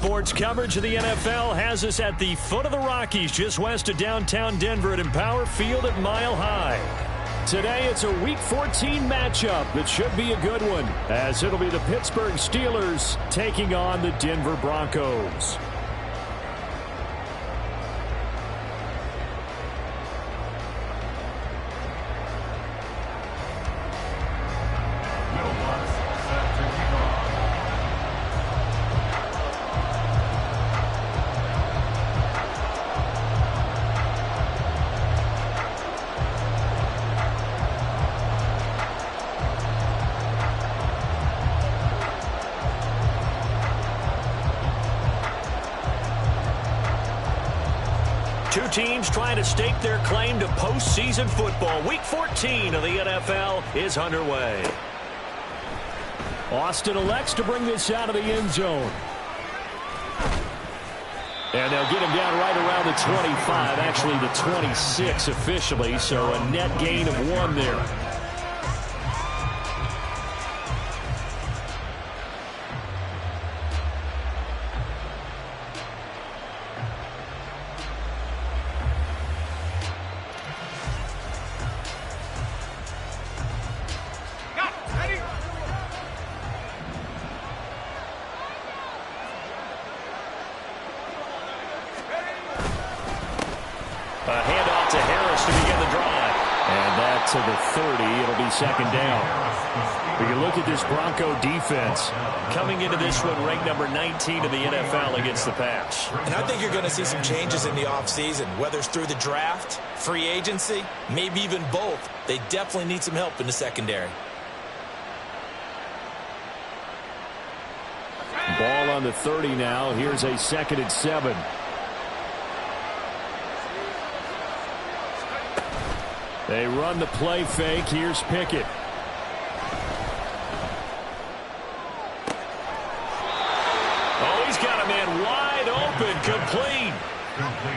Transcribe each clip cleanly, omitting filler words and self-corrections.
Sports coverage of the NFL has us at the foot of the Rockies, just west of downtown Denver at Empower Field at Mile High. Today, it's a Week 14 matchup that should be a good one, as it'll be the Pittsburgh Steelers taking on the Denver Broncos. Two teams trying to stake their claim to postseason football. Week 14 of the NFL is underway. Austin elects to bring this out of the end zone. And they'll get him down right around the 25, actually the 26 officially, so a net gain of 1 there. A handoff to Harris to begin the drive. And that to the 30. It'll be second down. We can look at this Bronco defense. Coming into this one, ranked number 19 in the NFL against the pass. And I think you're going to see some changes in the offseason, whether it's through the draft, free agency, maybe even both. They definitely need some help in the secondary. Ball on the 30 now. Here's a 2nd and 7. They run the play fake. Here's Pickett. Oh, he's got a man wide open. Complete.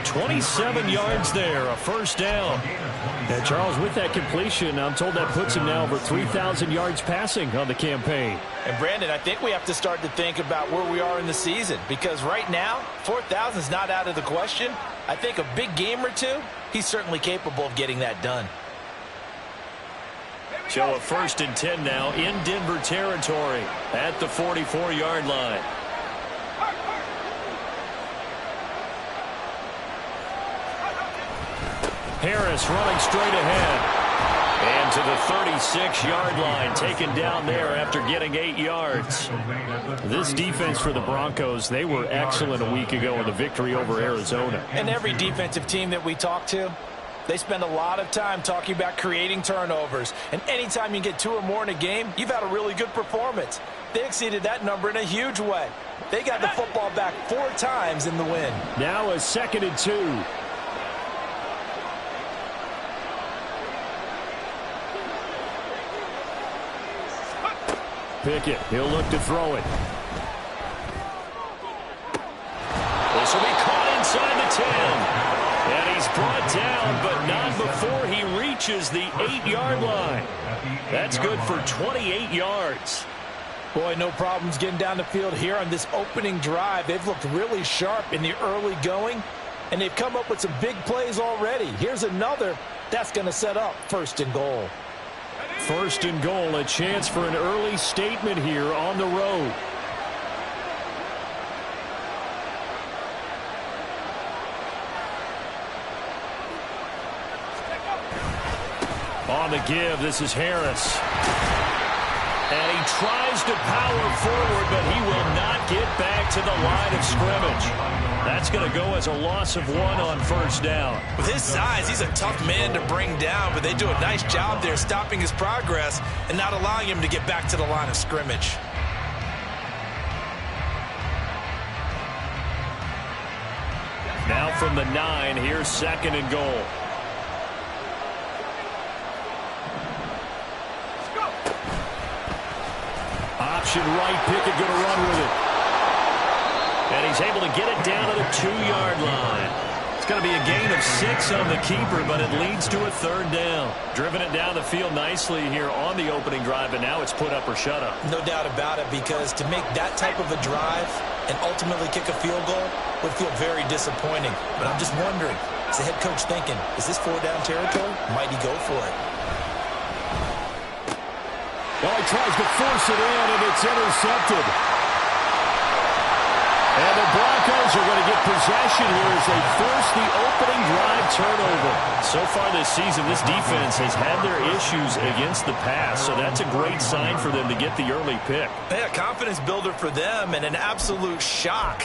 27 yards there. A first down. And Charles, with that completion, I'm told that puts him now over 3,000 yards passing on the campaign. And Brandon, I think we have to start to think about where we are in the season, because right now 4,000 is not out of the question. I think a big game or two, he's certainly capable of getting that done. So a 1st and 10 now in Denver territory at the 44-yard line. Harris running straight ahead. And to the 36-yard line, taken down there after getting 8 yards. This defense for the Broncos, they were excellent a week ago in the victory over Arizona. And every defensive team that we talk to, they spend a lot of time talking about creating turnovers. And anytime you get 2 or more in a game, you've had a really good performance. They exceeded that number in a huge way. They got the football back 4 times in the win. Now a 2nd and 2. Pickett, he'll look to throw it. This will be caught inside the 10. And he's brought down, but not before he reaches the 8-yard line. That's good for 28 yards. Boy, no problems getting down the field here on this opening drive. They've looked really sharp in the early going, and they've come up with some big plays already. Here's another that's going to set up 1st and goal. 1st and goal, a chance for an early statement here on the road. On the give, this is Harris. And he tries to power forward, but he will not get back to the line of scrimmage. That's going to go as a loss of 1 on 1st down. With his size, he's a tough man to bring down, but they do a nice job there stopping his progress and not allowing him to get back to the line of scrimmage. Now from the 9, here's 2nd and goal. Option right, Pickett going to run with it. And he's able to get it down to the 2-yard line. going to be a gain of 6 on the keeper, but it leads to a 3rd down. Driven it down the field nicely here on the opening drive, and now it's put up or shut up. No doubt about it, because to make that type of a drive and ultimately kick a field goal would feel very disappointing. But I'm just wondering, is the head coach thinking, is this 4-down territory? Might he go for it? Well, he tries to force it in, and it's intercepted. And the Broncos are going to get possession here as they force the opening drive turnover. So far this season, this defense has had their issues against the pass, so that's a great sign for them to get the early pick. Yeah, confidence builder for them, and an absolute shock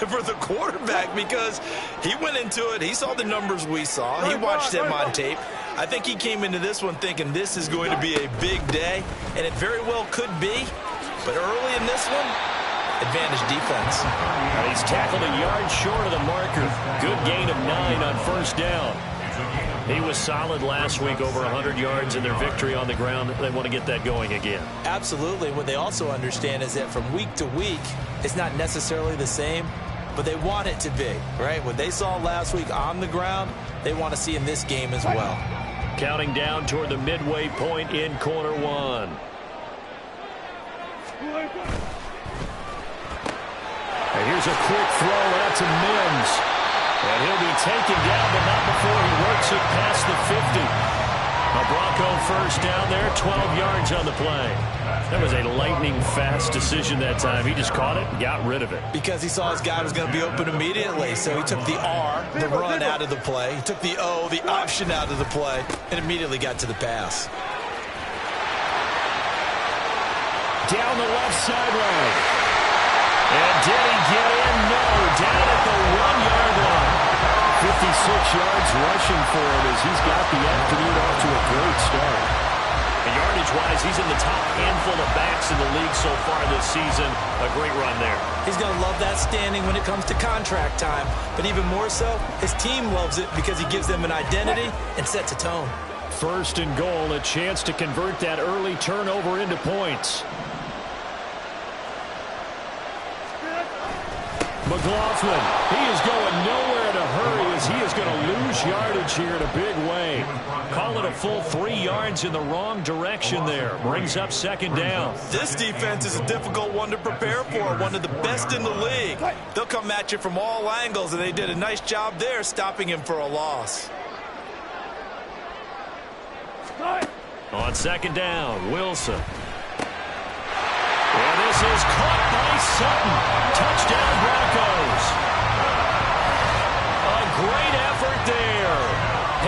for the quarterback, because he went into it, he saw the numbers we saw, he watched them on tape. I think he came into this one thinking this is going to be a big day, and it very well could be, but early in this one, advantage defense. He's tackled a yard short of the marker. Good gain of 9 on 1st down. He was solid last week, over 100 yards in their victory on the ground. They want to get that going again. Absolutely. What they also understand is that from week to week, it's not necessarily the same, but they want it to be, right? What they saw last week on the ground, they want to see in this game as well. Counting down toward the midway point in quarter 1. And here's a quick throw out to Mims. And he'll be taken down, but not before he works it past the 50. A Bronco 1st down there, 12 yards on the play. That was a lightning-fast decision that time. He just caught it and got rid of it. Because he saw his guy was going to be open immediately, so he took the R, the run, out of the play. He took the O, the option, out of the play, and immediately got to the pass. Down the left sideline. And did he get in? No. Down at the 1-yard line. 56 yards rushing for him as he's got the afternoon off to a great start. And yardage-wise, he's in the top handful of backs in the league so far this season. A great run there. He's going to love that standing when it comes to contract time. But even more so, his team loves it because he gives them an identity and sets a tone. 1st and goal, a chance to convert that early turnover into points. McLaughlin, he is going nowhere in a hurry as he is going to lose yardage here in a big way. Call it a full 3 yards in the wrong direction there. Brings up 2nd down. This defense is a difficult one to prepare for, one of the best in the league. They'll come at you from all angles, and they did a nice job there stopping him for a loss. On 2nd down, Wilson. And this is caught by Sutton. Touchdown, Broncos. A great effort there.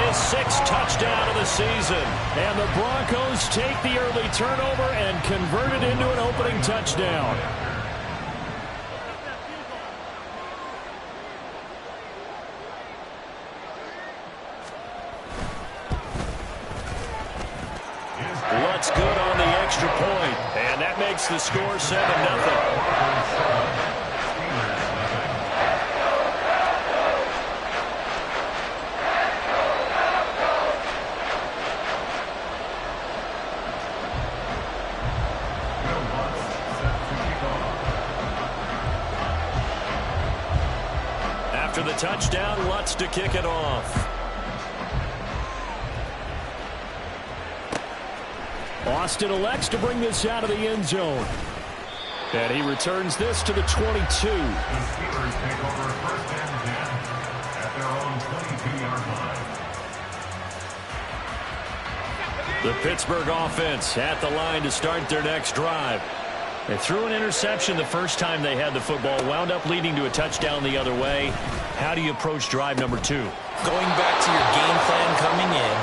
His 6th touchdown of the season. And the Broncos take the early turnover and convert it into an opening touchdown. Lutz good on the extra point, and that makes the score 7-0. After the touchdown, Lutz to kick it off. Austin elects to bring this out of the end zone. And he returns this to the 22. The Steelers take over 1st and 10 at their own 22-yard line. The Pittsburgh offense at the line to start their next drive. They threw an interception the first time they had the football, wound up leading to a touchdown the other way. How do you approach drive number 2? Going back to your game plan coming in,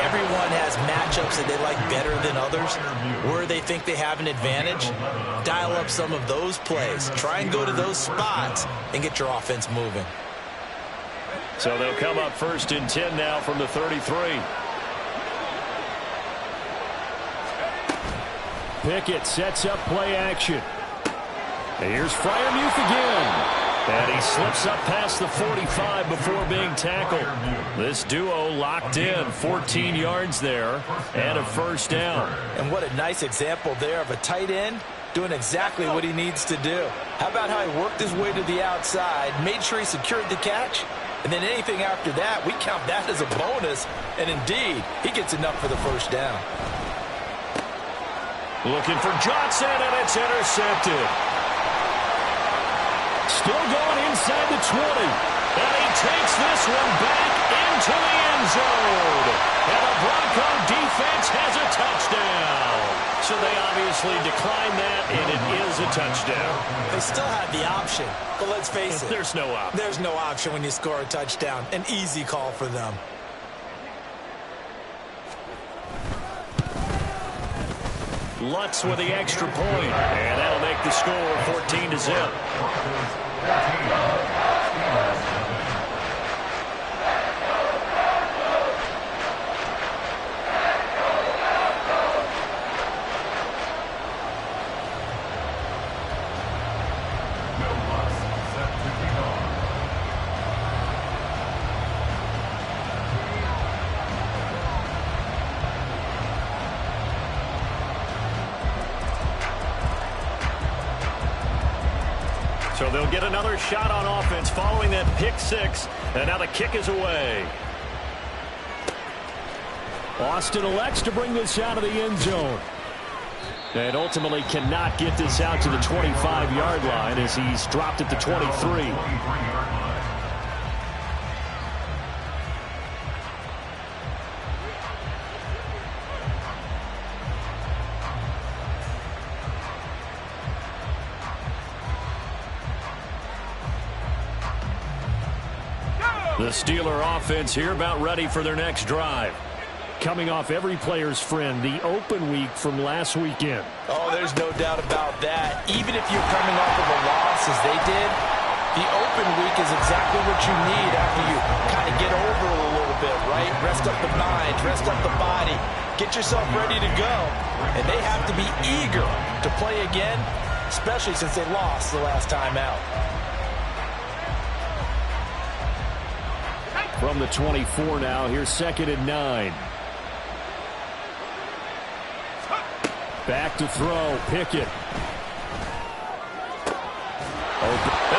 everyone has matchups that they like better than others, where they think they have an advantage. Dial up some of those plays. Try and go to those spots and get your offense moving. So they'll come up 1st and 10 now from the 33. Pickett sets up play action. And here's Freiermuth again. And he slips up past the 45 before being tackled. This duo locked in, 14 yards there, and a 1st down. And what a nice example there of a tight end doing exactly what he needs to do. How about how he worked his way to the outside, made sure he secured the catch, And then anything after that, we count that as a bonus. And indeed, he gets enough for the first down. Looking for Johnson, and it's intercepted. Still going inside the 20. And he takes this one back into the end zone. And the Bronco defense has a touchdown. So they obviously declined that, and it is a touchdown. They still had the option, but let's face it. There's no option. There's no option when you score a touchdown. An easy call for them. Lutz with the extra point, and that'll make the score 14-0. So they'll get another shot on offense following that pick six. And now the kick is away. Austin elects to bring this out of the end zone. And ultimately cannot get this out to the 25-yard line as he's dropped at the 23. The Steeler offense here about ready for their next drive. Coming off every player's friend, the open week from last weekend. Oh, there's no doubt about that. Even if you're coming off of a loss as they did, the open week is exactly what you need after you kind of get over it a little bit, right? Rest up the mind, rest up the body, get yourself ready to go. And they have to be eager to play again, especially since they lost the last time out. From the 24 now, here's 2nd and 9. Back to throw, Pickett. And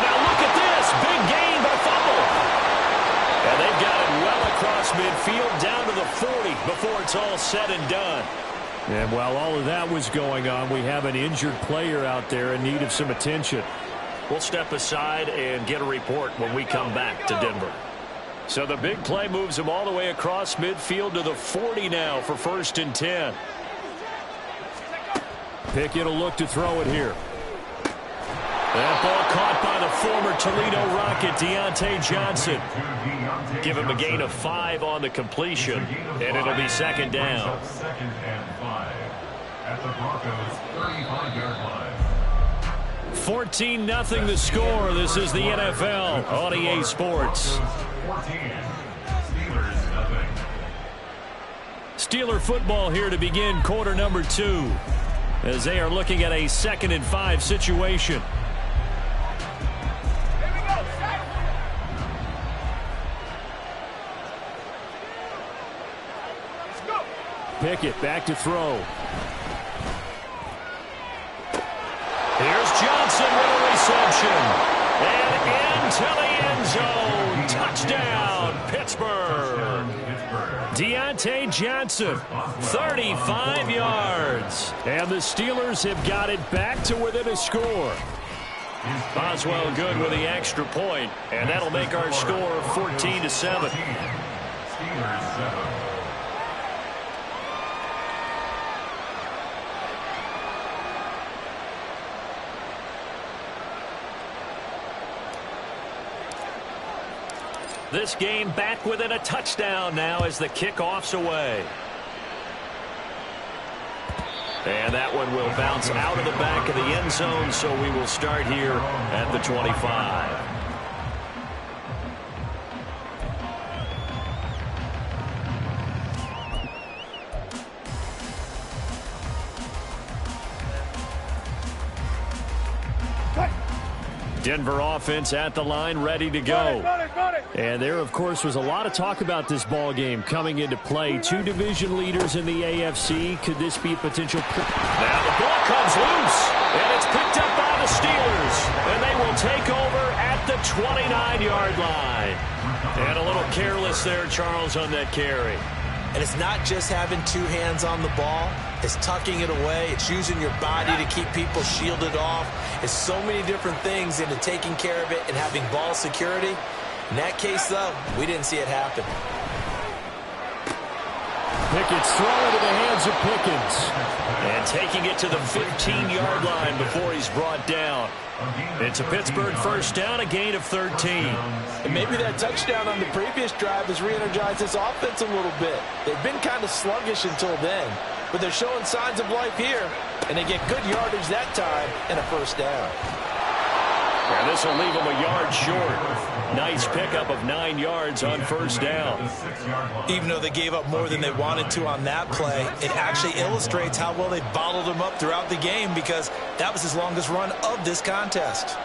now look at this, big gain but a fumble. And they've got it well across midfield down to the 40 before it's all said and done. And while all of that was going on, we have an injured player out there in need of some attention. We'll step aside and get a report when we come back to Denver. So the big play moves him all the way across midfield to the 40 now for 1st and 10. Pickett will look to throw it here. That ball caught by the former Toledo Rocket, Deontay Johnson. Give him a gain of 5 on the completion, and it'll be 2nd down. 2nd and 5 at the Broncos 35-yard line. 14-0 the score. This is the NFL on EA Sports. 14, Steelers nothing. Steeler football here to begin quarter number 2 as they are looking at a 2nd and 5 situation. Pickett back to throw. Here's Johnson with a reception. And into the end zone. Touchdown, Pittsburgh. Deontay Johnson, 35 yards. And the Steelers have got it back to within a score. Boswell good with the extra point, and that'll make our score 14-7. Steelers 7. This game back within a touchdown now as the kickoff's away. And that one will bounce out of the back of the end zone, so we will start here at the 25. Denver offense at the line, ready to go. And there, of course, was a lot of talk about this ball game coming into play. 2 division leaders in the AFC. Could this be a potential? Now the ball comes loose, and it's picked up by the Steelers. And they will take over at the 29-yard line. And a little careless there, Charles, on that carry. And it's not just having two hands on the ball. It's tucking it away. It's using your body to keep people shielded off. It's so many different things into taking care of it and having ball security. In that case, though, we didn't see it happen. Pickett's throwing to the hands of Pickens. And taking it to the 15-yard line before he's brought down. It's a Pittsburgh first down, a gain of 13. And maybe that touchdown on the previous drive has re-energized this offense a little bit. They've been kind of sluggish until then, but they're showing signs of life here, and they get good yardage that time and a first down. And this will leave them a yard short. Nice pickup of 9 yards on first down. Even though they gave up more than they wanted to on that play, it actually illustrates how well they bottled them up throughout the game, because that was his longest run of this contest.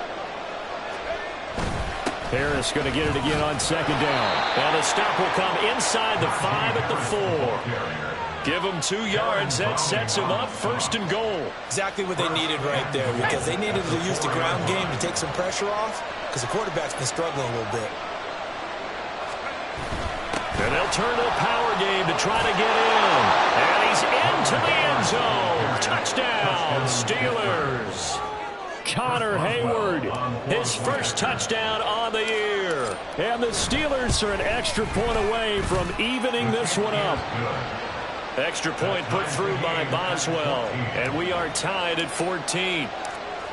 Harris going to get it again on second down. And the stop will come inside the 5 at the 4. Give him 2 yards. That sets him up first and goal. Exactly what they needed right there, because they needed to use the ground game to take some pressure off, because the quarterback's been struggling a little bit. And they'll turn to the power game to try to get in. And he's into the end zone. Touchdown, Steelers. Connor Hayward, his first touchdown on the year. And the Steelers are an extra point away from evening this one up. Extra point put through by Boswell. And we are tied at 14.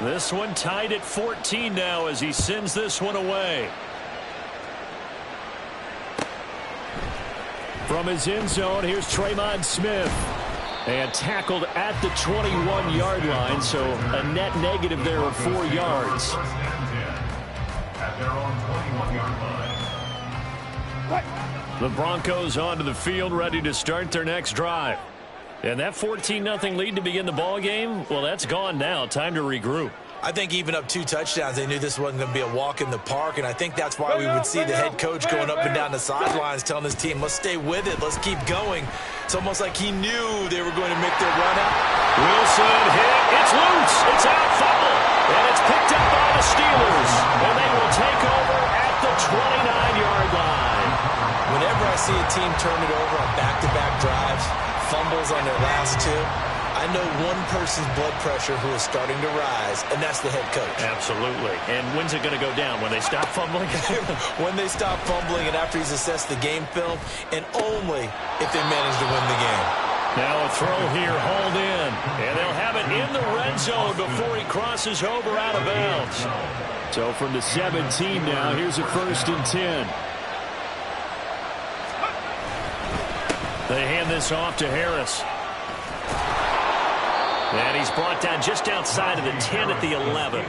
This one tied at 14 now as he sends this one away. From his end zone, here's Tremon Smith. And tackled at the 21-yard line, so a net negative there of 4 yards. The Broncos onto the field, ready to start their next drive. And that 14-0 lead to begin the ball game, well, that's gone now. Time to regroup. I think even up 2 touchdowns, they knew this wasn't going to be a walk in the park, and I think that's why we would see the head coach going up and down the sidelines telling his team, let's stay with it, let's keep going. It's almost like he knew they were going to make their run out. Wilson hit. It's loose. It's out, fumble. And it's picked up by the Steelers. And they will take over at the 29-yard line. Whenever I see a team turn it over on back-to-back drives, fumbles on their last 2, I know one person's blood pressure who is starting to rise, and that's the head coach. Absolutely. And when's it going to go down? When they stop fumbling? When they stop fumbling and after he's assessed the game film, and only if they manage to win the game. Now a throw here, hauled in. And they'll have it in the red zone before he crosses over out of bounds. So from the 17 now, here's a 1st and 10. They hand this off to Harris. And he's brought down just outside of the 10 at the 11.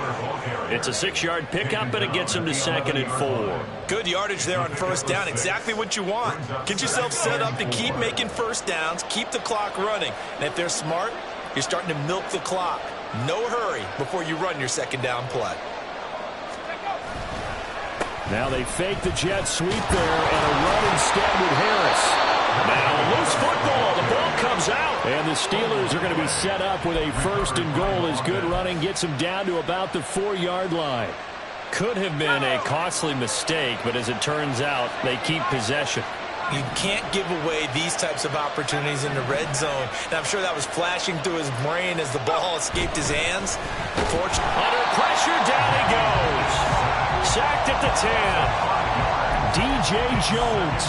It's a 6-yard pickup, but it gets him to 2nd and 4. Good yardage there on first down. Exactly what you want. Get yourself set up to keep making first downs, keep the clock running. And if they're smart, you're starting to milk the clock. No hurry before you run your second down play. Now they fake the jet sweep there, and a run instead with Harris. Now loose football. The ball comes out. And the Steelers are going to be set up with a 1st and goal as good running gets them down to about the 4-yard line. Could have been a costly mistake, but as it turns out, they keep possession. You can't give away these types of opportunities in the red zone. And I'm sure that was flashing through his brain as the ball escaped his hands. Under pressure, down he goes. Sacked at the 10. DJ Jones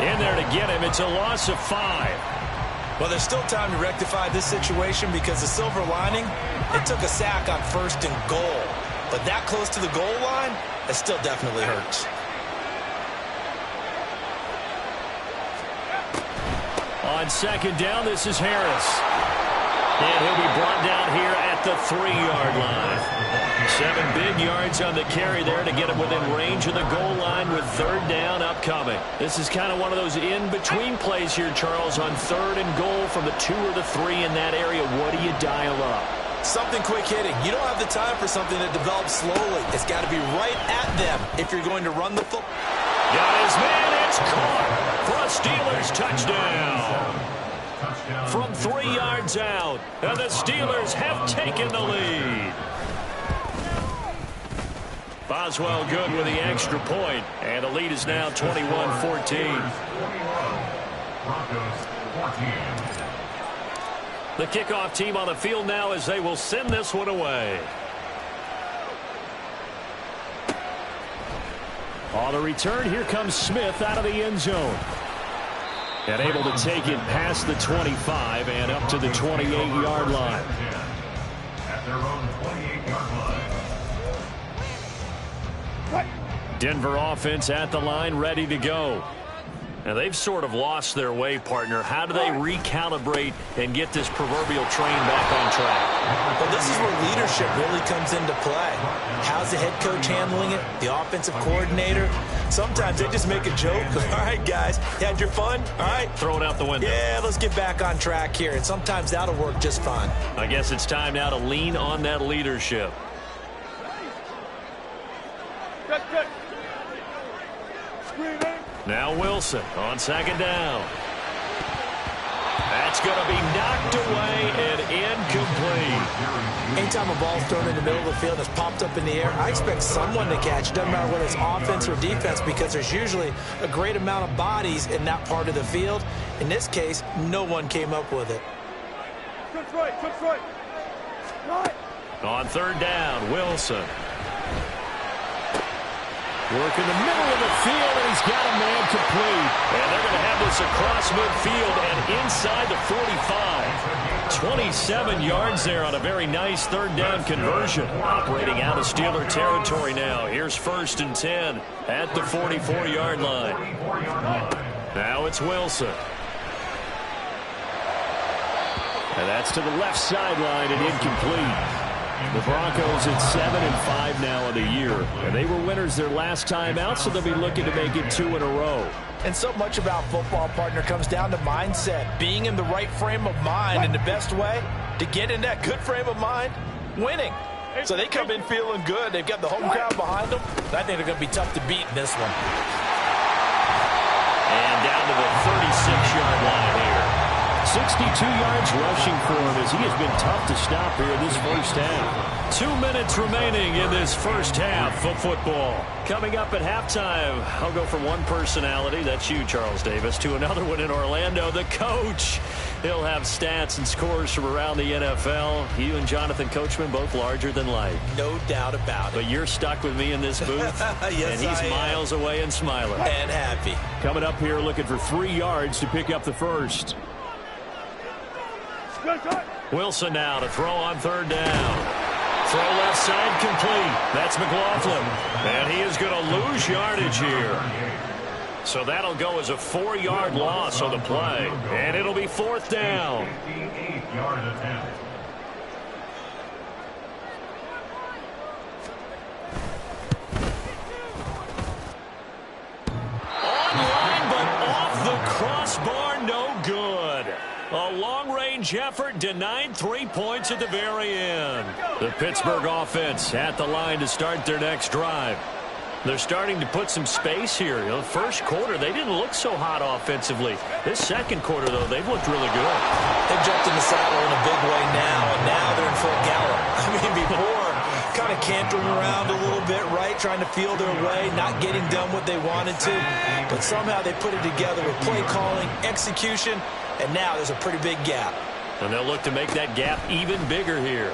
in there to get him. It's a loss of 5. Well, there's still time to rectify this situation because the silver lining, it took a sack on 1st and goal. But that close to the goal line, it still definitely hurts. On second down, this is Harris. And he'll be brought down here at the 3-yard line. 7 big yards on the carry there to get him within range of the goal line with 3rd down upcoming. This is kind of one of those in-between plays here, Charles, on 3rd and goal from the 2 or the 3 in that area. What do you dial up? Something quick hitting. You don't have the time for something that develops slowly. It's got to be right at them if you're going to run the football. Got his man. It's caught for a Steelers touchdown. From 3 yards out, and the Steelers have taken the lead. Boswell good with the extra point, and the lead is now 21-14. Broncos 14. The kickoff team on the field now as they will send this one away. On the return, here comes Smith out of the end zone. And able to take it past the 25 and up to the 28-yard line. At their own 28-yard line. Denver offense at the line, ready to go. Now, they've sort of lost their way, partner. How do they recalibrate and get this proverbial train back on track? Well, this is where leadership really comes into play. How's the head coach handling it? The offensive coordinator? Sometimes they just make a joke. All right, guys, you had your fun? All right. Throw it out the window. Yeah, let's get back on track here. And sometimes that'll work just fine. I guess it's time now to lean on that leadership. Good. Screen in. Now Wilson on second down. That's going to be knocked away and incomplete. Anytime a ball's thrown in the middle of the field that's popped up in the air, I expect someone to catch. Doesn't matter whether it's offense or defense, because there's usually a great amount of bodies in that part of the field. In this case, no one came up with it. Touch right. Right. On third down, Wilson. Work in the middle of the field, and he's got a man complete. And they're going to have this across midfield and inside the 45. 27 yards there on a very nice third down conversion. Operating out of Steeler territory now. Here's 1st and 10 at the 44-yard line. Now it's Wilson. And that's to the left sideline and incomplete. The Broncos at 7-5 now in the year. And they were winners their last time out, so they'll be looking to make it 2 in a row. And so much about football, partner, comes down to mindset. Being in the right frame of mind, and the best way to get in that good frame of mind, winning. So they come in feeling good. They've got the home crowd behind them. I think they're going to be tough to beat in this one. And down to the 36-yard line here. 62 yards rushing for him as he has been tough to stop here this first half. 2 minutes remaining in this first half of football. Coming up at halftime, I'll go from one personality, that's you, Charles Davis, to another one in Orlando, the coach. He'll have stats and scores from around the NFL. You and Jonathan Coachman both larger than life. No doubt about it. But you're stuck with me in this booth, yes, and he's miles away and smiling. And happy. Coming up here looking for 3 yards to pick up the first. Wilson now to throw on third down. Throw left side complete. That's McLaughlin. And he is going to lose yardage here. So that'll go as a 4-yard loss on the play. And it'll be 4th down. 58-yard attempt. Online, but off the crossbar, no good. A long-range effort denied 3 points at the very end. The Pittsburgh offense at the line to start their next drive. They're starting to put some space here. You know, the first quarter, they didn't look so hot offensively. This second quarter, though, they've looked really good. They've jumped in the saddle in a big way now, and now they're in full gallop. I mean, before, kind of cantering around a little bit, right, trying to feel their way, not getting done what they wanted to. But somehow they put it together with play calling, execution, and now there's a pretty big gap. And they'll look to make that gap even bigger here.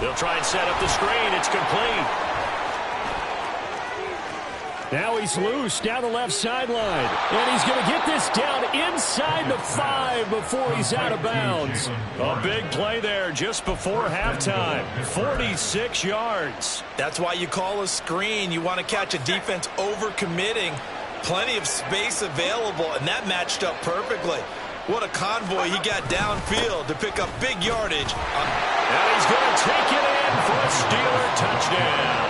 They'll try and set up the screen. It's complete. Now he's loose down the left sideline. And he's going to get this down inside the 5 before he's out of bounds. A big play there just before halftime. 46 yards. That's why you call a screen. You want to catch a defense over-committing. Plenty of space available, and that matched up perfectly. What a convoy he got downfield to pick up big yardage. And he's going to take it in for a Steeler touchdown.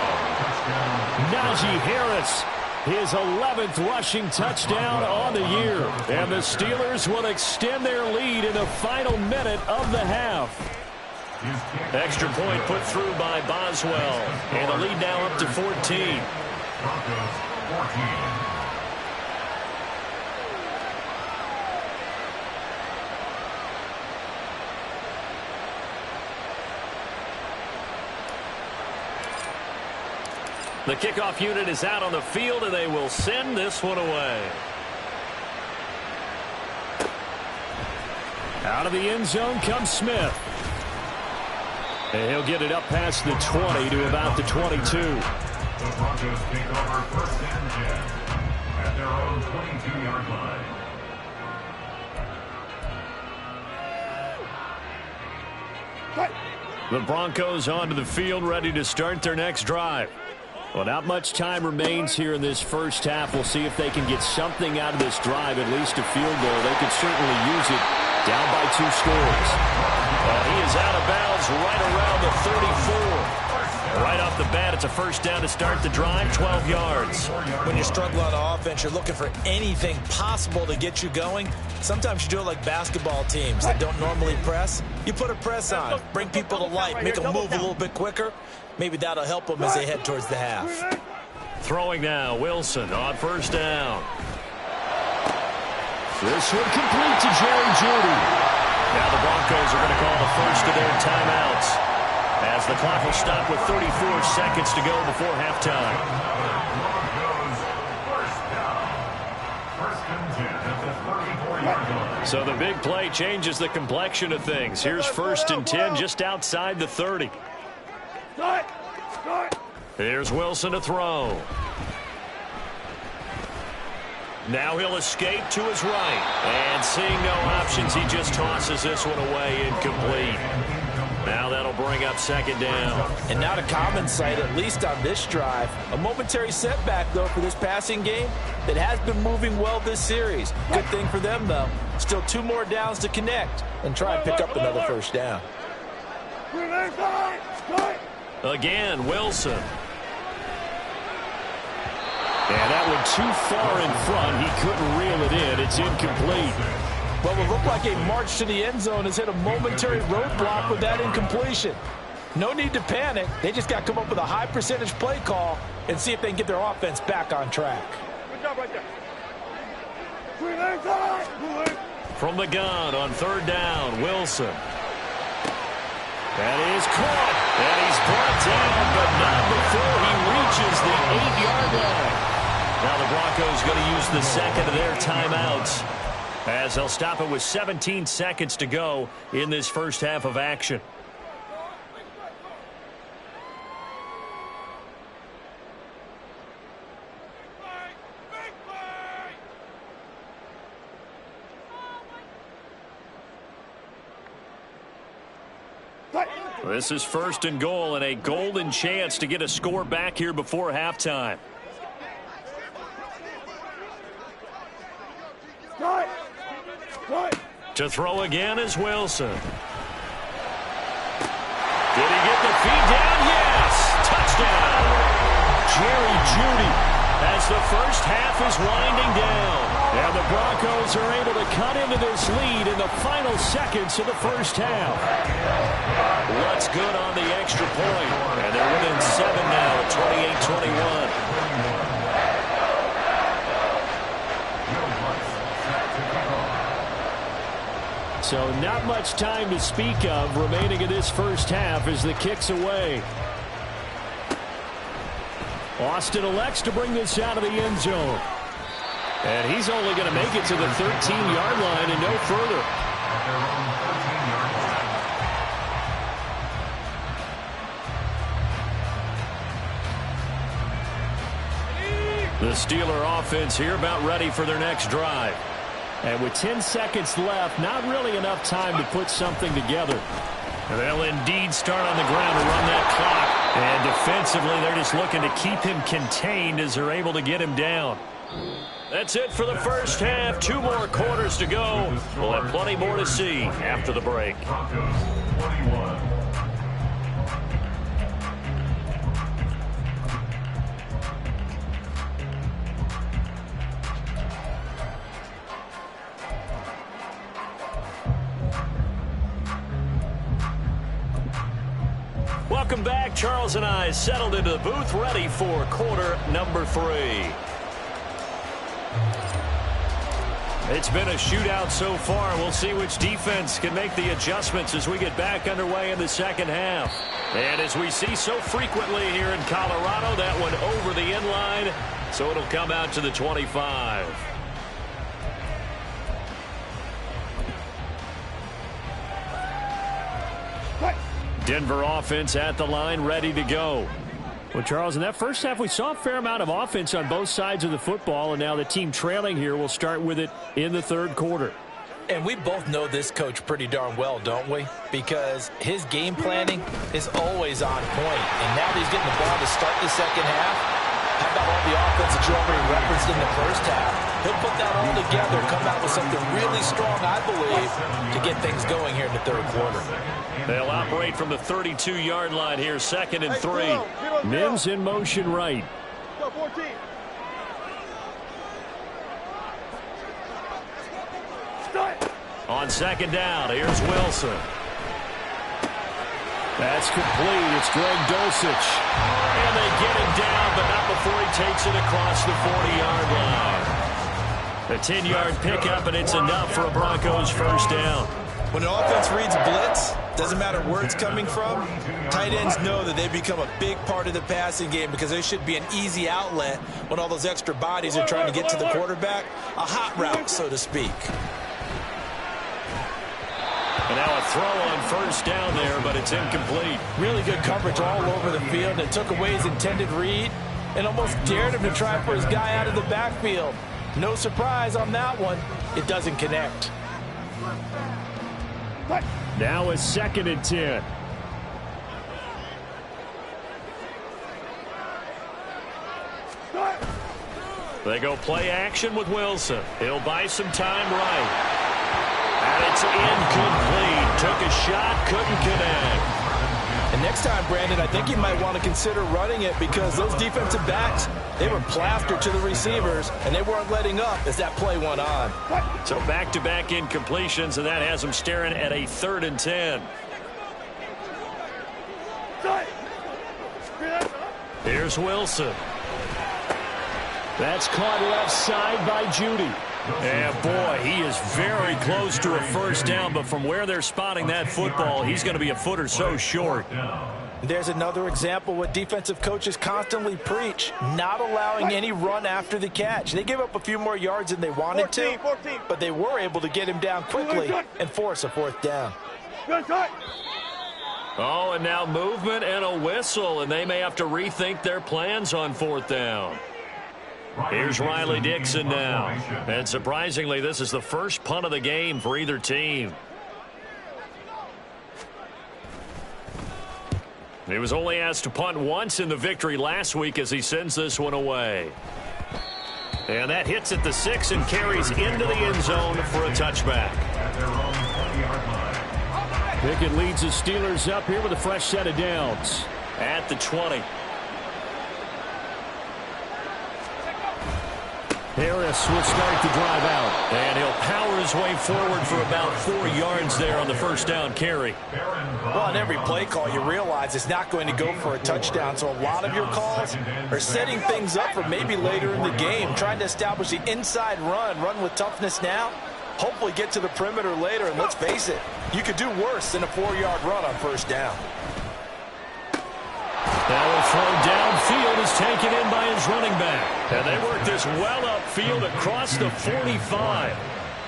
Najee Harris, his 11th rushing touchdown on the year. And the Steelers will extend their lead in the final minute of the half. Extra point put through by Boswell. And the lead now up to 14. Broncos 14. The kickoff unit is out on the field, and they will send this one away. Out of the end zone comes Smith. And he'll get it up past the 20 to about the 22. The Broncos take over first and 10 at their own 22-yard line. The Broncos onto the field, ready to start their next drive. Well, not much time remains here in this first half. We'll see if they can get something out of this drive, at least a field goal. They could certainly use it, down by 2 scores. Well, he is out of bounds right around the 34. Right off the bat, it's a first down to start the drive, 12 yards. When you struggle on offense, you're looking for anything possible to get you going. Sometimes you do it like basketball teams that don't normally press. You put a press on, bring people to life, make them move a little bit quicker. Maybe that'll help them as they head towards the half. Throwing now, Wilson on first down. This one complete to Jerry Jeudy. Now the Broncos are going to call the first of their timeouts, as the clock will stop with 34 seconds to go before halftime. So the big play changes the complexion of things. Here's first and 10 just outside the 30. Here's Wilson to throw. Now he'll escape to his right. And seeing no options, he just tosses this one away, incomplete. Now that'll bring up second down. And not a common sight, at least on this drive. A momentary setback, though, for this passing game that has been moving well this series. Good thing for them, though. Still 2 more downs to connect and try and pick up another first down. Again, Wilson. And that one too far in front. He couldn't reel it in. It's incomplete. Well, it looked like a march to the end zone has hit a momentary roadblock with that incompletion. No need to panic. They just got to come up with a high percentage play call and see if they can get their offense back on track. Good job right there. From the gun on third down, Wilson. That is caught. And he's brought down, but not before he reaches the 8-yard line. Now the Broncos going to use the second of their timeouts, as they'll stop it with 17 seconds to go in this first half of action. This is first and goal, and a golden chance to get a score back here before halftime. To throw again is Wilson. Did he get the feed down? Yes! Touchdown! Jerry Jeudy, as the first half is winding down. And the Broncos are able to cut into this lead in the final seconds of the first half. What's good on the extra point? And they're within 7 now at 28-21. So not much time to speak of remaining in this first half as the kick's away. Austin elects to bring this out of the end zone. And he's only going to make it to the 13-yard line and no further. The Steeler offense here about ready for their next drive. And with 10 seconds left, not really enough time to put something together. They'll indeed start on the ground to run that clock. And defensively, they're just looking to keep him contained as they're able to get him down. That's it for the first half. 2 more quarters to go. We'll have plenty more to see after the break. Welcome back. Charles and I settled into the booth, ready for quarter number 3. It's been a shootout so far. We'll see which defense can make the adjustments as we get back underway in the second half. And as we see so frequently here in Colorado, that one over the end line, so it'll come out to the 25. Denver offense at the line, ready to go. Well, Charles, in that first half, we saw a fair amount of offense on both sides of the football, and now the team trailing here will start with it in the third quarter. And we both know this coach pretty darn well, don't we? Because his game planning is always on point. And now that he's getting the ball to start the second half, how about all the offense that you already referenced in the first half? He'll put that all together, come out with something really strong, I believe, to get things going here in the third quarter. They'll operate from the 32-yard line here, 2nd and 3. Mims in motion right. Go, 14. On 2nd down, here's Wilson. That's complete. It's Greg Dulcich. And they get him down, but not before he takes it across the 40-yard line. A 10-yard pickup, and it's enough for a Broncos first down. When an offense reads blitz, doesn't matter where it's coming from, tight ends know that they become a big part of the passing game because they should be an easy outlet when all those extra bodies are trying to get to the quarterback. A hot route, so to speak. And now a throw on first down there, but it's incomplete. Really good coverage all over the field. It took away his intended read and almost dared him to try for his guy out of the backfield. No surprise on that one. It doesn't connect. Now a 2nd and 10. They go play action with Wilson. He'll buy some time right. And it's incomplete. Took a shot, couldn't connect. And next time, Brandon, I think you might want to consider running it because those defensive backs, they were plastered to the receivers, and they weren't letting up as that play went on. So back-to-back incompletions, and that has them staring at a 3rd and 10. Here's Wilson. That's caught left side by Judy. And boy, he is very close to a first down, but from where they're spotting that football, he's going to be a foot or so short. There's another example what defensive coaches constantly preach, not allowing any run after the catch. They gave up a few more yards than they wanted to, but they were able to get him down quickly and force a 4th down. Oh, and now movement and a whistle, and they may have to rethink their plans on 4th down. Here's Riley Dixon now. And surprisingly, this is the first punt of the game for either team. He was only asked to punt once in the victory last week as he sends this one away. And that hits at the 6 and carries into the end zone for a touchback. Pickett leads the Steelers up here with a fresh set of downs at the 20. Harris will start the drive out. And he'll power his way forward for about 4 yards there on the first down carry. Well, on every play call, you realize it's not going to go for a touchdown. So a lot of your calls are setting things up for maybe later in the game, trying to establish the inside run with toughness now. Hopefully get to the perimeter later. And let's face it, you could do worse than a 4-yard run on first down. Now a throw downfield is taken in by his running back. And they work this well upfield across the 45.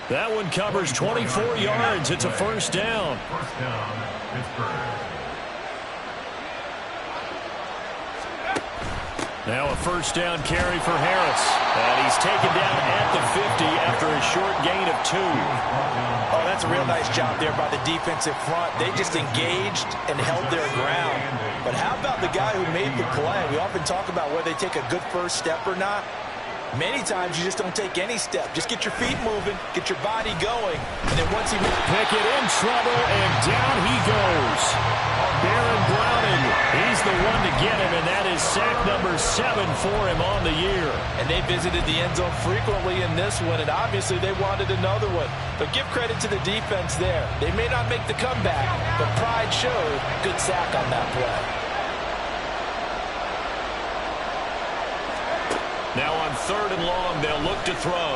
That one covers 24 yards. It's a first down. First down, Pittsburgh. Now a first down carry for Harris. And he's taken down at the 50 after a short gain of 2. Oh, that's a real nice job there by the defensive front. They just engaged and held their ground. But how about the guy who made the play? We often talk about whether they take a good first step or not. Many times you just don't take any step. Just get your feet moving, get your body going, and then once he Pickett in trouble, and down he goes. Baron Browning, he's the one to get him, and that is sack number 7 for him on the year. And they visited the end zone frequently in this one, and obviously they wanted another one. But give credit to the defense there. They may not make the comeback, but pride showed. Good sack on that play. Now on 3rd and long, they'll look to throw.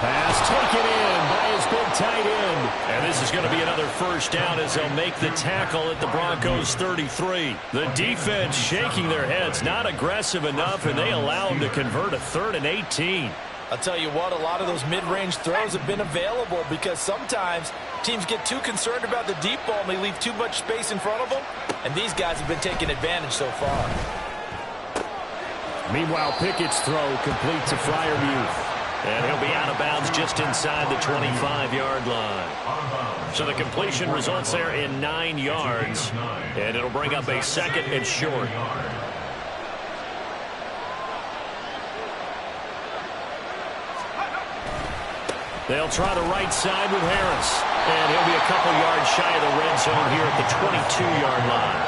Pass taken in by his big tight end. And this is going to be another first down as they'll make the tackle at the Broncos 33. The defense shaking their heads, not aggressive enough, and they allow them to convert a 3rd and 18. I'll tell you what, a lot of those mid-range throws have been available because sometimes teams get too concerned about the deep ball and they leave too much space in front of them, and these guys have been taking advantage so far. Meanwhile, Pickett's throw complete to Freiermuth. And he'll be out of bounds just inside the 25-yard line. So the completion results there in 9 yards. And it'll bring up a 2nd and short. They'll try the right side with Harris. And he'll be a couple yards shy of the red zone here at the 22-yard line.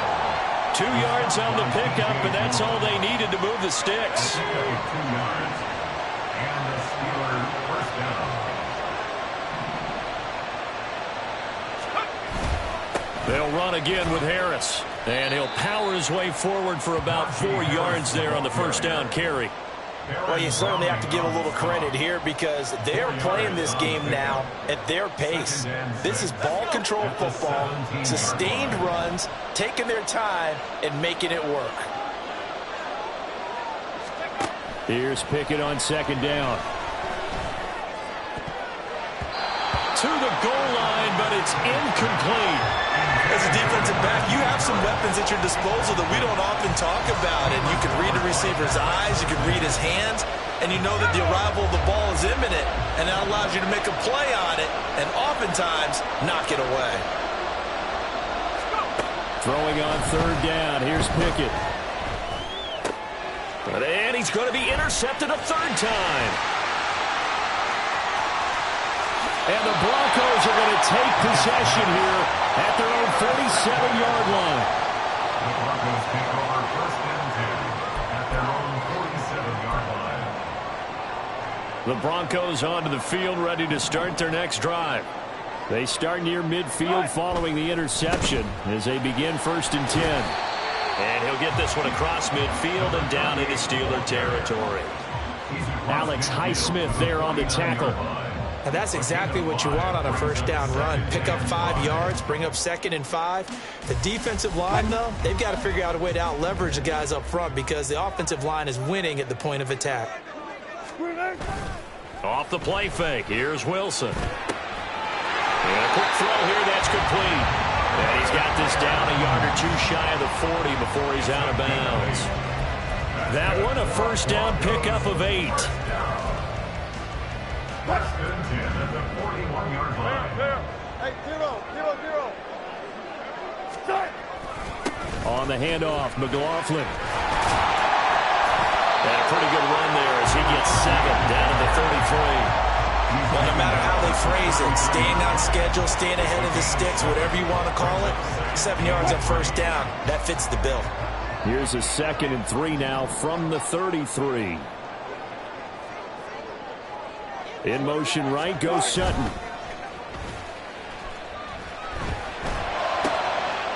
2 yards on the pickup, and that's all they needed to move the sticks. 2 yards. And the Steelers first down. They'll run again with Harris. And he'll power his way forward for about 4 yards there on the first down carry. Well, you certainly have to give a little credit here because they're playing this game now at their pace. This is ball control football, sustained runs, taking their time, and making it work. Here's Pickett on 2nd down. To the goal line, but it's incomplete. As a defensive back, you have some weapons at your disposal that we don't often talk about. And you can read the receiver's eyes, you can read his hands, and you know that the arrival of the ball is imminent, and that allows you to make a play on it and oftentimes knock it away. Throwing on 3rd down. Here's Pickett. And he's going to be intercepted a 3rd time. And the Broncos are going to take possession here at their own 47-yard line. The Broncos take over 1st and 10 at their own 47-yard line. The Broncos onto the field, ready to start their next drive. They start near midfield following the interception as they begin 1st and 10. And he'll get this one across midfield and down into Steeler territory. Alex Highsmith there on the tackle. And that's exactly what you want on a first down run. Pick up 5 yards, bring up 2nd and 5. The defensive line, though, they've got to figure out a way to out-leverage the guys up front because the offensive line is winning at the point of attack. Off the play fake, here's Wilson. And a quick throw here, that's complete. And he's got this down a yard or 2 shy of the 40 before he's out of bounds. That one, a first down pickup of 8. 1st and 10 at the 41-yard line. Hey, 0. Start. On the handoff, McLaughlin. And a pretty good run there as he gets 7 down to the 33. Well, no matter how they phrase it, staying on schedule, staying ahead of the sticks, whatever you want to call it, 7 yards on first down, that fits the bill. Here's a 2nd and 3 now from the 33. In motion right goes Sutton.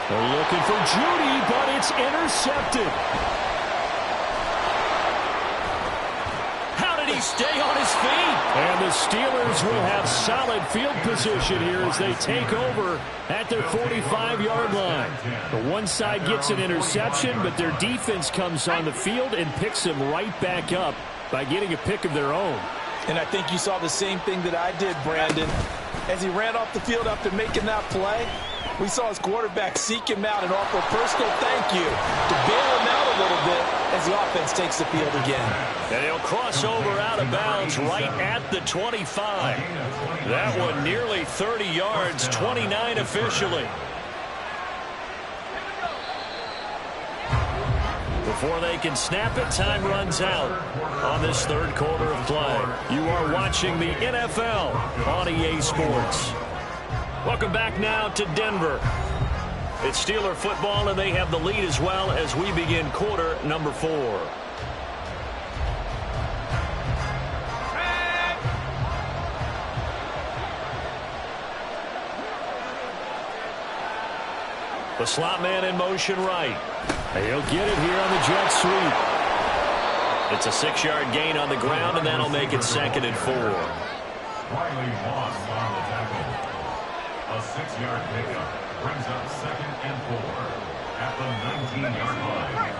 They're looking for Judy, but it's intercepted. How did he stay on his feet? And the Steelers will have solid field position here as they take over at their 45-yard line. The one side gets an interception, but their defense comes on the field and picks them right back up by getting a pick of their own. And I think you saw the same thing that I did, Brandon. As he ran off the field after making that play, we saw his quarterback seek him out and offer a personal thank you to bail him out a little bit as the offense takes the field again. And he'll cross over out of bounds right at the 25. That one nearly 30 yards, 29 officially. Before they can snap it, time runs out on this 3rd quarter of play. You are watching the NFL on EA Sports. Welcome back now to Denver. It's Steeler football, and they have the lead as well as we begin quarter number 4. The slot man in motion right. He'll get it here on the jet sweep. It's a 6-yard gain on the ground, and that'll make it 2nd and 4. Riley Moss on the tackle. A 6-yard pickup brings up 2nd and 4 at the 19-yard line.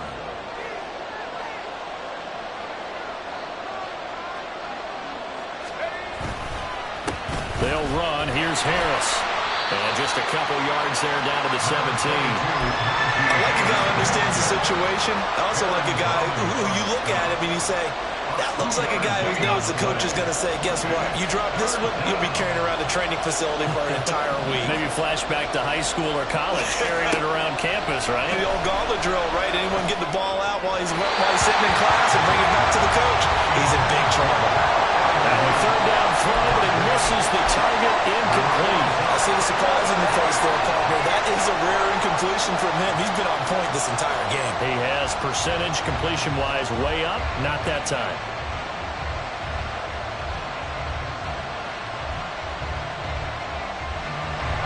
They'll run. Here's Harris. And just a couple yards there down to the 17. I like a guy who understands the situation. I also like a guy who you look at him and you say, that looks like a guy who knows the coach is going to say, guess what? You drop this one, you'll be carrying around the training facility for an entire week. Maybe flashback to high school or college, carrying it around campus, right? The old gauntlet drill, right? Anyone get the ball out while he's sitting in class and bring it back to the coach? He's in big trouble. And a 3rd down throw, but it misses the target, incomplete. I see the surprise in the face there, Parker. That is a rare incompletion from him. He's been on point this entire game. He has percentage completion-wise way up, not that time.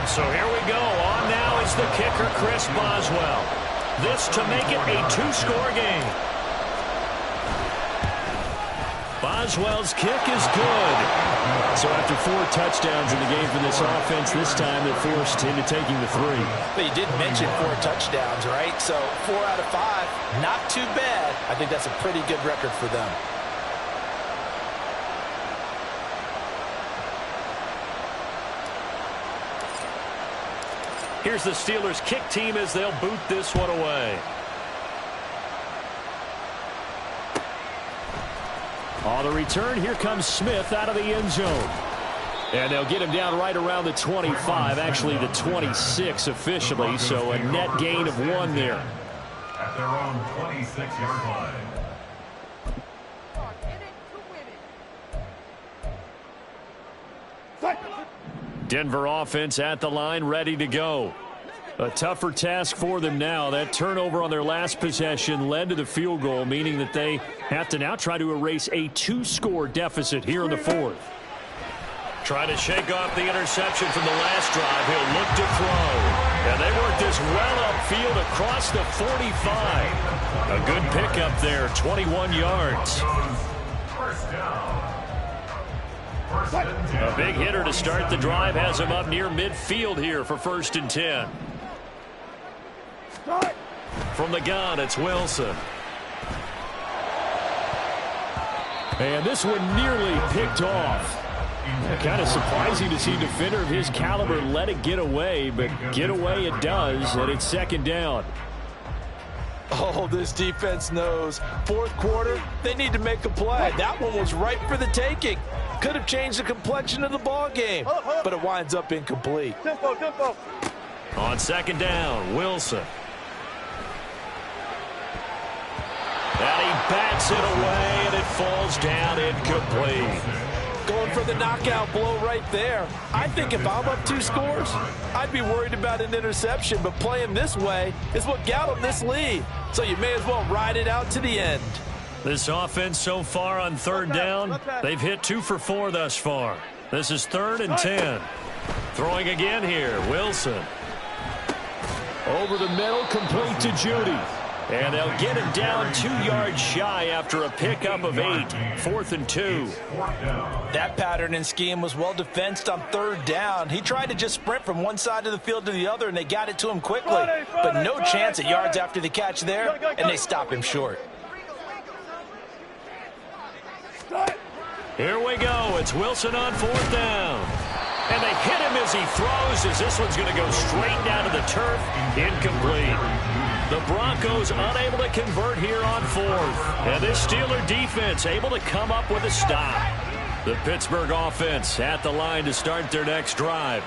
So here we go. On now is the kicker, Chris Boswell. This to make it a 2-score game. Boswell's kick is good. So after 4 touchdowns in the game for this offense, this time they're forced into taking the 3. But you did mention 4 touchdowns, right? So 4 out of 5, not too bad. I think that's a pretty good record for them. Here's the Steelers' kick team as they'll boot this one away. On the return, here comes Smith out of the end zone. And they'll get him down right around the 25, actually the 26 officially, so a net gain of 1 there. At their own 26-yard line. Denver offense at the line, ready to go. A tougher task for them now. That turnover on their last possession led to the field goal, meaning that they have to now try to erase a 2-score deficit here in the 4th. Trying to shake off the interception from the last drive. He'll look to throw. And they work this well upfield across the 45. A good pickup there, 21 yards. First down. A big hitter to start the drive has him up near midfield here for 1st and 10. From the gun, it's Wilson. And this one nearly picked off. Kind of surprising to see a defender of his caliber let it get away, but get away it does, and it's 2nd down. Oh, this defense knows. 4th quarter, they need to make a play. That one was ripe for the taking. Could have changed the complexion of the ball game, but it winds up incomplete. Tempo. On 2nd down, Wilson. And he bats it away, and it falls down incomplete. Going for the knockout blow right there. I think if I'm up 2 scores, I'd be worried about an interception, but playing this way is what got them this lead. So you may as well ride it out to the end. This offense so far on 3rd down, they've hit 2 for 4 thus far. This is 3rd and 10. Throwing again here, Wilson. Over the middle, complete to Judy. And they'll get him down 2 yards shy after a pickup of 8. 4th and 2. That pattern and scheme was well defensed on 3rd down. He tried to just sprint from one side of the field to the other, and they got it to him quickly. But no chance at yards after the catch there, and they stop him short. Here we go. It's Wilson on 4th down. And they hit him as he throws, as this one's going to go straight down to the turf. Incomplete. The Broncos unable to convert here on 4th. And this Steeler defense able to come up with a stop. The Pittsburgh offense at the line to start their next drive.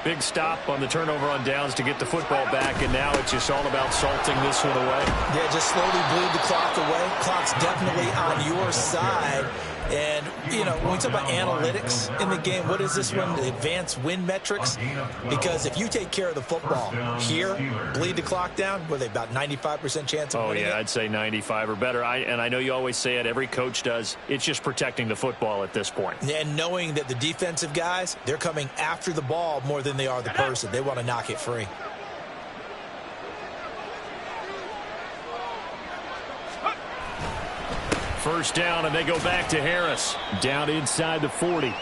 Big stop on the turnover on downs to get the football back, and now it's just all about salting this one away. Yeah, just slowly bleed the clock away. Clock's definitely on your side. And, you know, when we talk about analytics in the game, what is this one? The advanced win metrics? Because if you take care of the football here, bleed the clock down, were they about 95% chance of winning it? I'd say 95 or better. And I know you always say it, every coach does. It's just protecting the football at this point. And knowing that the defensive guys, they're coming after the ball more than they are the person. They want to knock it free. First down, and they go back to Harris. Down inside the 40.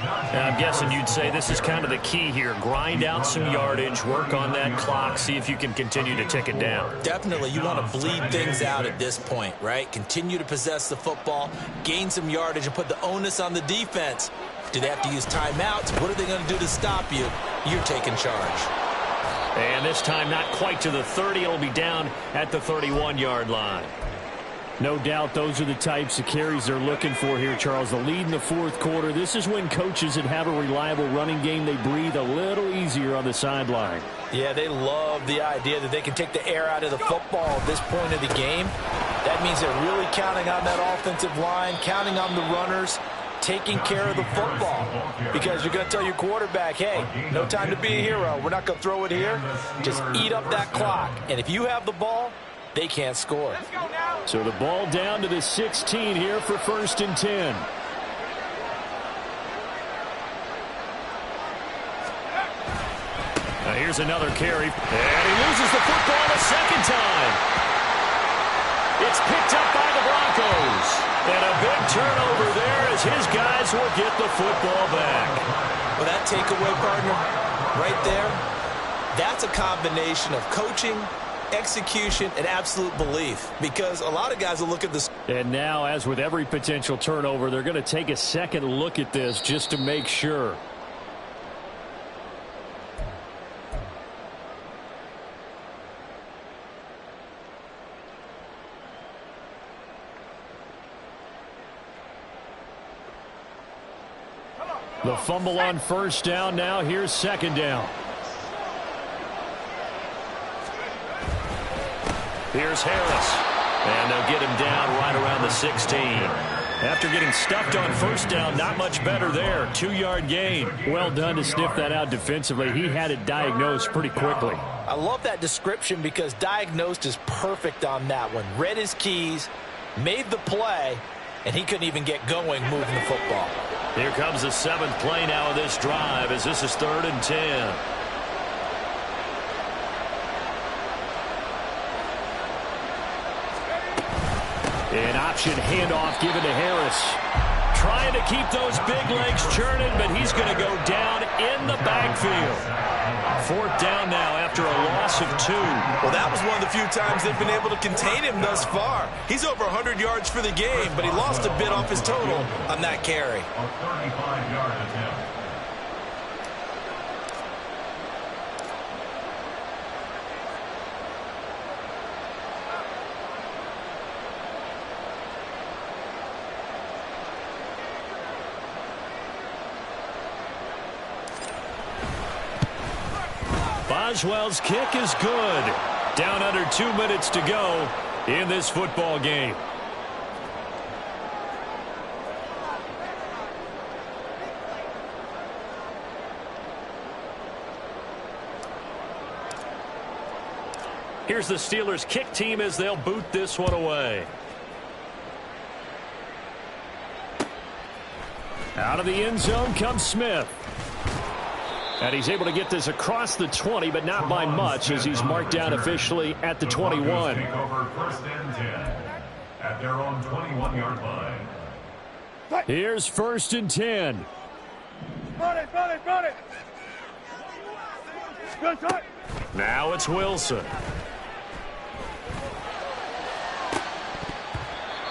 I'm guessing you'd say this is kind of the key here. Grind out some yardage, work on that clock, see if you can continue to tick it down. Definitely, you want to bleed things out at this point, right? Continue to possess the football, gain some yardage, and put the onus on the defense. Do they have to use timeouts? What are they going to do to stop you? You're taking charge. And this time not quite to the 30. It'll be down at the 31-yard line. No doubt those are the types of carries they're looking for here, Charles. The lead in the fourth quarter. This is when coaches that have a reliable running game, they breathe a little easier on the sideline. Yeah, they love the idea that they can take the air out of the football at this point of the game. That means they're really counting on that offensive line, counting on the runners, taking care of the football. Because you're going to tell your quarterback, hey, no time to be a hero. We're not going to throw it here. Just eat up that clock. And if you have the ball, they can't score. So the ball down to the 16 here for 1st and 10. Now here's another carry. And he loses the football a second time. It's picked up by the Broncos. And a big turnover there as his guys will get the football back. Well, that takeaway, partner, right there, that's a combination of coaching, execution, and absolute belief, because a lot of guys will look at this. And now, as with every potential turnover, they're going to take a second look at this just to make sure. The fumble on 1st down. Now here's 2nd down. Here's Harris. And they'll get him down right around the 16. After getting stuffed on 1st down, not much better there. 2-yard gain. Well done to sniff that out defensively. He had it diagnosed pretty quickly. I love that description because diagnosed is perfect on that one. Read his keys, made the play, and he couldn't even get going moving the football. Here comes the 7th play now of this drive as this is 3rd and 10. An option handoff given to Harris. Trying to keep those big legs churning, but he's going to go down in the backfield. 4th down now after a loss of 2. Well, that was one of the few times they've been able to contain him thus far. He's over 100 yards for the game, but he lost a bit off his total on that carry. A 35-yard attempt. Boswell's kick is good. Down under 2 minutes to go in this football game. Here's the Steelers' kick team as they'll boot this one away. Out of the end zone comes Smith. And he's able to get this across the 20, but not by much as he's marked down officially at the 21. Take over 1st and 10 at their own 21-yard line. Here's 1st and 10. Got it. Good shot. Now it's Wilson.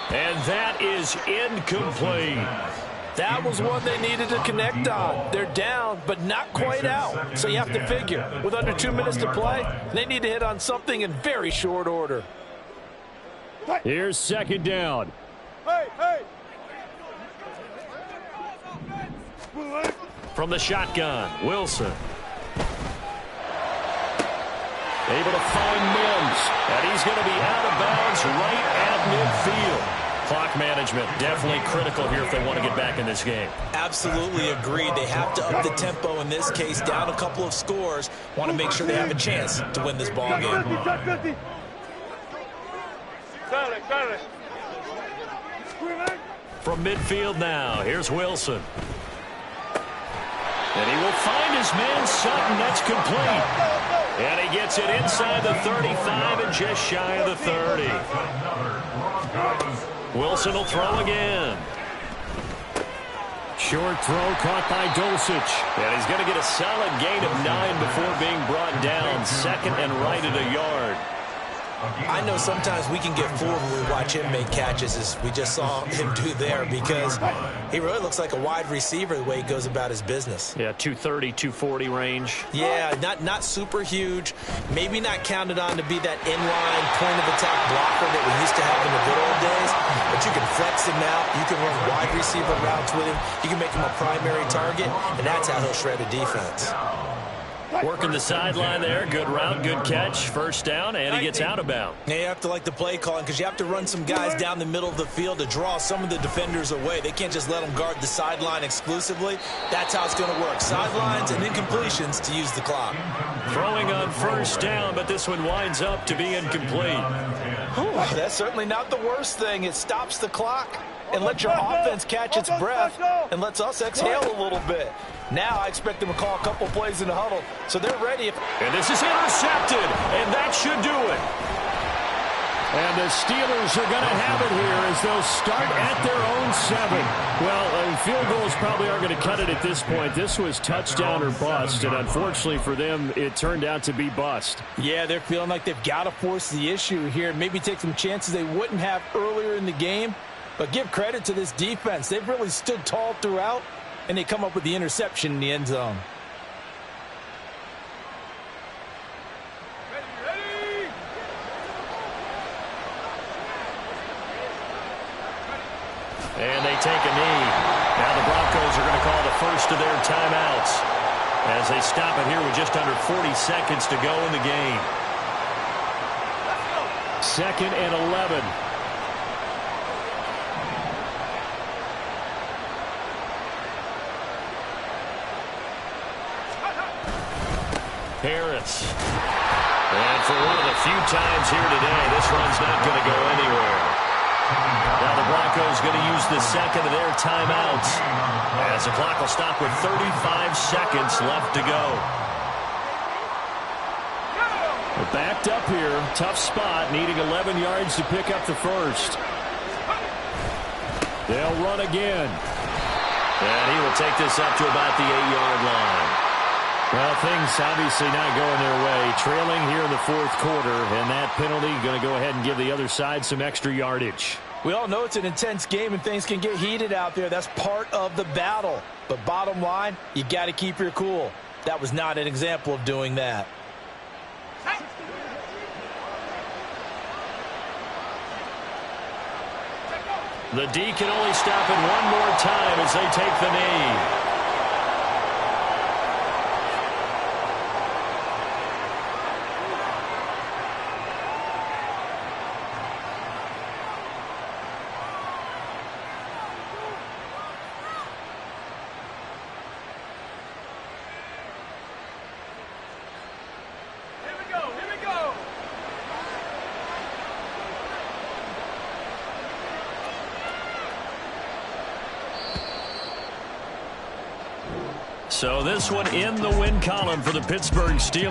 And that is incomplete. That was one they needed to connect on. They're down, but not quite out. So you have to figure, with under 2 minutes to play, they need to hit on something in very short order. Here's 2nd down. Hey. From the shotgun, Wilson. Able to find Mims. And he's going to be out of bounds right at midfield. Clock management definitely critical here if they want to get back in this game. Absolutely agreed. They have to up the tempo in this case, down a couple of scores. Want to make sure they have a chance to win this ball game. From midfield now, here's Wilson. And he will find his man Sutton. That's complete. And he gets it inside the 35 and just shy of the 30. Wilson will throw again. Short throw caught by Dulcich. And he's going to get a solid gain of 9 before being brought down. Second and right at a yard. I know sometimes we can get fooled when we watch him make catches, as we just saw him do there, because he really looks like a wide receiver the way he goes about his business. Yeah, 230, 240 range. Yeah, not super huge. Maybe not counted on to be that inline point-of-attack blocker that we used to have in the good old days, but you can flex him out. You can run wide receiver routes with him. You can make him a primary target, and that's how he'll shred a defense. Working the sideline there. Good route, good catch. First down, and he gets out of bounds. Yeah, you have to like the play calling because you have to run some guys down the middle of the field to draw some of the defenders away. They can't just let them guard the sideline exclusively. That's how it's going to work. Sidelines and incompletions to use the clock. Throwing on first down, but this one winds up to be incomplete. Whew, that's certainly not the worst thing. It stops the clock and lets your offense catch its breath and lets us exhale a little bit. Now I expect them to call a couple plays in the huddle, so they're ready. And this is intercepted, and that should do it. And the Steelers are going to have it here as they'll start at their own 7. Well, field goals probably aren't going to cut it at this point. This was touchdown or bust, and unfortunately for them, it turned out to be bust. Yeah, they're feeling like they've got to force the issue here, maybe take some chances they wouldn't have earlier in the game. But give credit to this defense. They've really stood tall throughout, and they come up with the interception in the end zone. And they take a knee. Now the Broncos are going to call the first of their timeouts as they stop it here with just under 40 seconds to go in the game. 2nd and 11. Harris. And for one of the few times here today, this run's not going to go anywhere. Now the Broncos going to use the second of their timeouts as the clock will stop with 35 seconds left to go. We're backed up here. Tough spot, needing 11 yards to pick up the first. They'll run again. And he will take this up to about the 8-yard line. Well, things obviously not going their way. Trailing here in the 4th quarter, and that penalty going to go ahead and give the other side some extra yardage. We all know it's an intense game and things can get heated out there. That's part of the battle. But bottom line, you got to keep your cool. That was not an example of doing that. The D can only stop it one more time as they take the knee. So this one in the win column for the Pittsburgh Steelers.